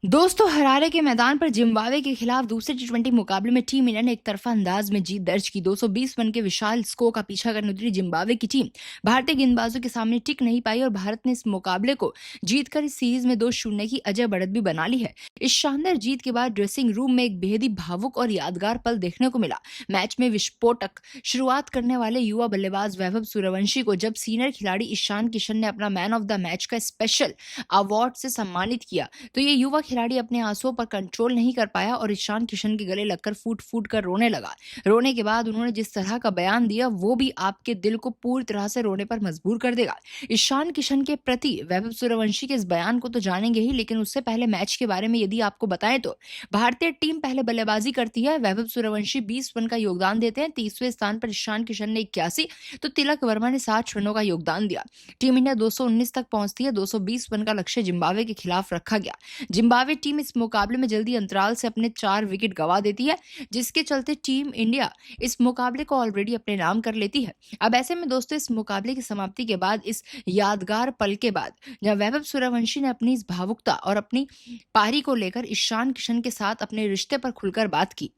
दोस्तों, हरारे के मैदान पर जिम्बाब्वे के खिलाफ दूसरे टी20 मुकाबले में टीम इंडिया ने एक तरफा अंदाज में जीत दर्ज की। 220 रन के विशाल स्कोर का पीछा करने उतरी जिम्बाब्वे की टीम भारतीय गेंदबाजों के सामने टिक नहीं पाई और भारत ने इस मुकाबले को जीतकर इस सीरीज में 2-0 की अजय बढ़त भी बना ली है। इस शानदार जीत के बाद ड्रेसिंग रूम में एक बेहद ही भावुक और यादगार पल देखने को मिला। मैच में विस्फोटक शुरुआत करने वाले युवा बल्लेबाज वैभव सूर्यवंशी को जब सीनियर खिलाड़ी ईशान किशन ने अपना मैन ऑफ द मैच का स्पेशल अवार्ड से सम्मानित किया तो ये युवा खिलाड़ी अपने आंसुओं पर कंट्रोल नहीं कर पाया और ईशान किशन के गले लगकर फूट फूट कर रोने लगा। रोने के बाद उन्होंने जिस तरह का बयान दिया वो भी आपके दिल को पूरी तरह से रोने पर मजबूर कर देगा। ईशान किशन के प्रति वैभव सूर्यवंशी के इस बयान को तो जानेंगे ही, लेकिन उससे पहले मैच के बारे में यदि आपको बताएं तो भारतीय टीम पहले बल्लेबाजी करती है। वैभव सूर्यवंशी 20 रन का योगदान देते हैं। 30वें स्थान पर ईशान किशन ने 81 तो तिलक वर्मा ने 60 रनों का योगदान दिया। टीम इंडिया 219 तक पहुंचती है। 220 रन का लक्ष्य जिम्बाब्वे के खिलाफ रखा गया। जिम्बाब्वे टीम इस मुकाबले में जल्दी अंतराल से अपने 4 विकेट गंवा देती है, जिसके चलते टीम इंडिया इस मुकाबले को ऑलरेडी अपने नाम कर लेती है। अब ऐसे में दोस्तों, इस मुकाबले की समाप्ति के बाद, इस यादगार पल के बाद, जब वैभव सूर्यवंशी ने अपनी इस भावुकता और अपनी पारी को लेकर ईशान किशन के साथ अपने रिश्ते पर खुलकर बात की।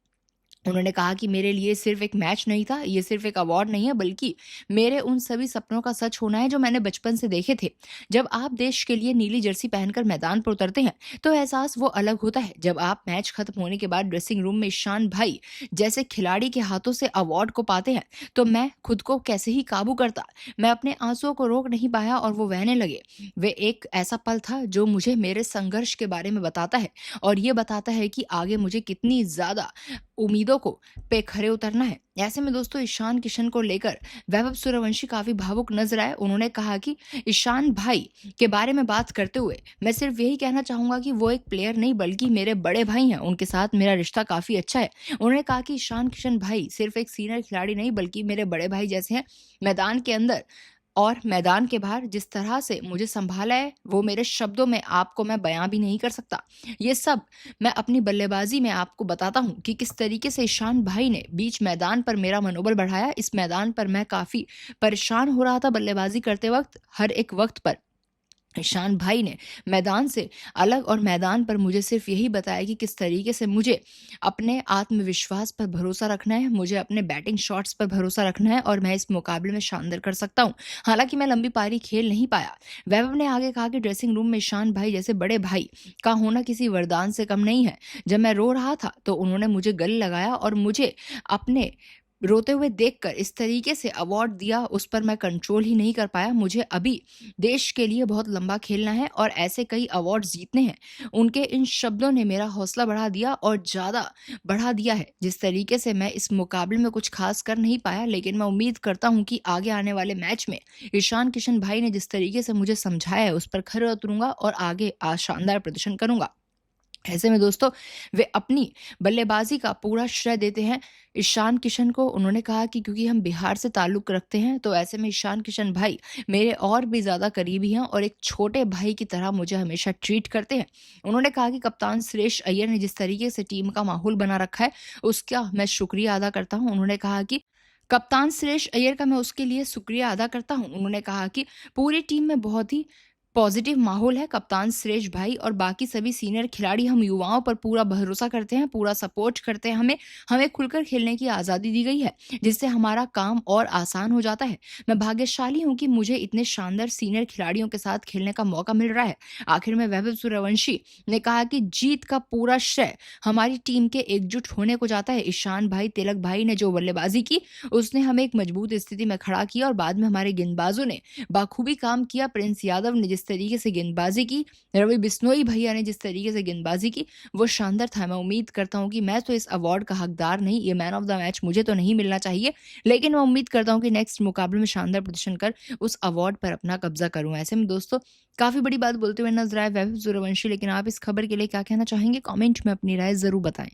उन्होंने कहा कि मेरे लिए सिर्फ एक मैच नहीं था, ये सिर्फ एक अवार्ड नहीं है, बल्कि मेरे उन सभी सपनों का सच होना है जो मैंने बचपन से देखे थे। जब आप देश के लिए नीली जर्सी पहनकर मैदान पर उतरते हैं तो एहसास वो अलग होता है। जब आप मैच खत्म होने के बाद ड्रेसिंग रूम में ईशान भाई जैसे खिलाड़ी के हाथों से अवार्ड को पाते हैं तो मैं खुद को कैसे ही काबू करता। मैं अपने आंसुओं को रोक नहीं पाया और वो बहने लगे। वे एक ऐसा पल था जो मुझे मेरे संघर्ष के बारे में बताता है और ये बताता है कि आगे मुझे कितनी ज्यादा उम्मीदों को पे खरे उतरना है। ऐसे में दोस्तों, ईशान किशन को लेकर वैभव सूर्यवंशी काफी भावुक नजर आए। उन्होंने कहा कि ईशान भाई के बारे में बात करते हुए मैं सिर्फ यही कहना चाहूंगा कि वो एक प्लेयर नहीं बल्कि मेरे बड़े भाई हैं। उनके साथ मेरा रिश्ता काफी अच्छा है। उन्होंने कहा कि ईशान किशन भाई सिर्फ एक सीनियर खिलाड़ी नहीं बल्कि मेरे बड़े भाई जैसे हैं। मैदान के अंदर और मैदान के बाहर जिस तरह से मुझे संभाला है वो मेरे शब्दों में आपको मैं बयां भी नहीं कर सकता। ये सब मैं अपनी बल्लेबाजी में आपको बताता हूं कि किस तरीके से ईशान भाई ने बीच मैदान पर मेरा मनोबल बढ़ाया। इस मैदान पर मैं काफी परेशान हो रहा था बल्लेबाजी करते वक्त। हर एक वक्त पर ईशान भाई ने मैदान से अलग और मैदान पर मुझे सिर्फ यही बताया कि किस तरीके से मुझे अपने आत्मविश्वास पर भरोसा रखना है, मुझे अपने बैटिंग शॉट्स पर भरोसा रखना है और मैं इस मुकाबले में शानदार कर सकता हूं। हालांकि मैं लंबी पारी खेल नहीं पाया। वैभव ने आगे कहा कि ड्रेसिंग रूम में ईशान भाई जैसे बड़े भाई का होना किसी वरदान से कम नहीं है। जब मैं रो रहा था तो उन्होंने मुझे गले लगाया और मुझे अपने रोते हुए देखकर इस तरीके से अवार्ड दिया, उस पर मैं कंट्रोल ही नहीं कर पाया। मुझे अभी देश के लिए बहुत लंबा खेलना है और ऐसे कई अवार्ड जीतने हैं। उनके इन शब्दों ने मेरा हौसला बढ़ा दिया और ज़्यादा बढ़ा दिया है। जिस तरीके से मैं इस मुकाबले में कुछ खास कर नहीं पाया, लेकिन मैं उम्मीद करता हूं कि आगे आने वाले मैच में ईशान किशन भाई ने जिस तरीके से मुझे समझाया है उस पर खरे उतरूंगा और आगे शानदार प्रदर्शन करूंगा। ऐसे में दोस्तों, वे अपनी बल्लेबाजी का पूरा श्रेय देते हैं ईशान किशन को। उन्होंने कहा कि क्योंकि हम बिहार से ताल्लुक रखते हैं तो ऐसे में ईशान किशन भाई मेरे और भी ज़्यादा करीबी हैं और एक छोटे भाई की तरह मुझे हमेशा ट्रीट करते हैं। उन्होंने कहा कि कप्तान सुरेश अय्यर ने जिस तरीके से टीम का माहौल बना रखा है उसका मैं शुक्रिया अदा करता हूं। उन्होंने कहा कि कप्तान सुरेश अय्यर का मैं उसके लिए शुक्रिया अदा करता हूं। उन्होंने कहा कि पूरी टीम में बहुत ही पॉजिटिव माहौल है। कप्तान सुरेश भाई और बाकी सभी सीनियर खिलाड़ी हम युवाओं पर पूरा भरोसा करते हैं, पूरा सपोर्ट करते हैं। हमें हमें खुलकर खेलने की आज़ादी दी गई है जिससे हमारा काम और आसान हो जाता है। मैं भाग्यशाली हूं कि मुझे इतने शानदार सीनियर खिलाड़ियों के साथ खेलने का मौका मिल रहा है। आखिर में वैभव सूर्यवंशी ने कहा कि जीत का पूरा श्रेय हमारी टीम के एकजुट होने को जाता है। ईशान भाई, तिलक भाई ने जो बल्लेबाजी की उसने हमें एक मजबूत स्थिति में खड़ा किया और बाद में हमारे गेंदबाजों ने बाखूबी काम किया। प्रिंस यादव ने जिस तरीके से गेंदबाजी की, रवि बिश्नोई भैया ने जिस तरीके से गेंदबाजी की, वो शानदार था। मैं उम्मीद करता हूं कि मैं तो इस अवार्ड का हकदार नहीं, ये मैन ऑफ द मैच मुझे तो नहीं मिलना चाहिए, लेकिन मैं उम्मीद करता हूं कि नेक्स्ट मुकाबले में शानदार प्रदर्शन कर उस अवार्ड पर अपना कब्जा करूं। ऐसे में दोस्तों, काफी बड़ी बात बोलते हुए नजर आए वैभव सूर्यवंशी, लेकिन आप इस खबर के लिए क्या कहना चाहेंगे? कमेंट में अपनी राय जरूर बताएं।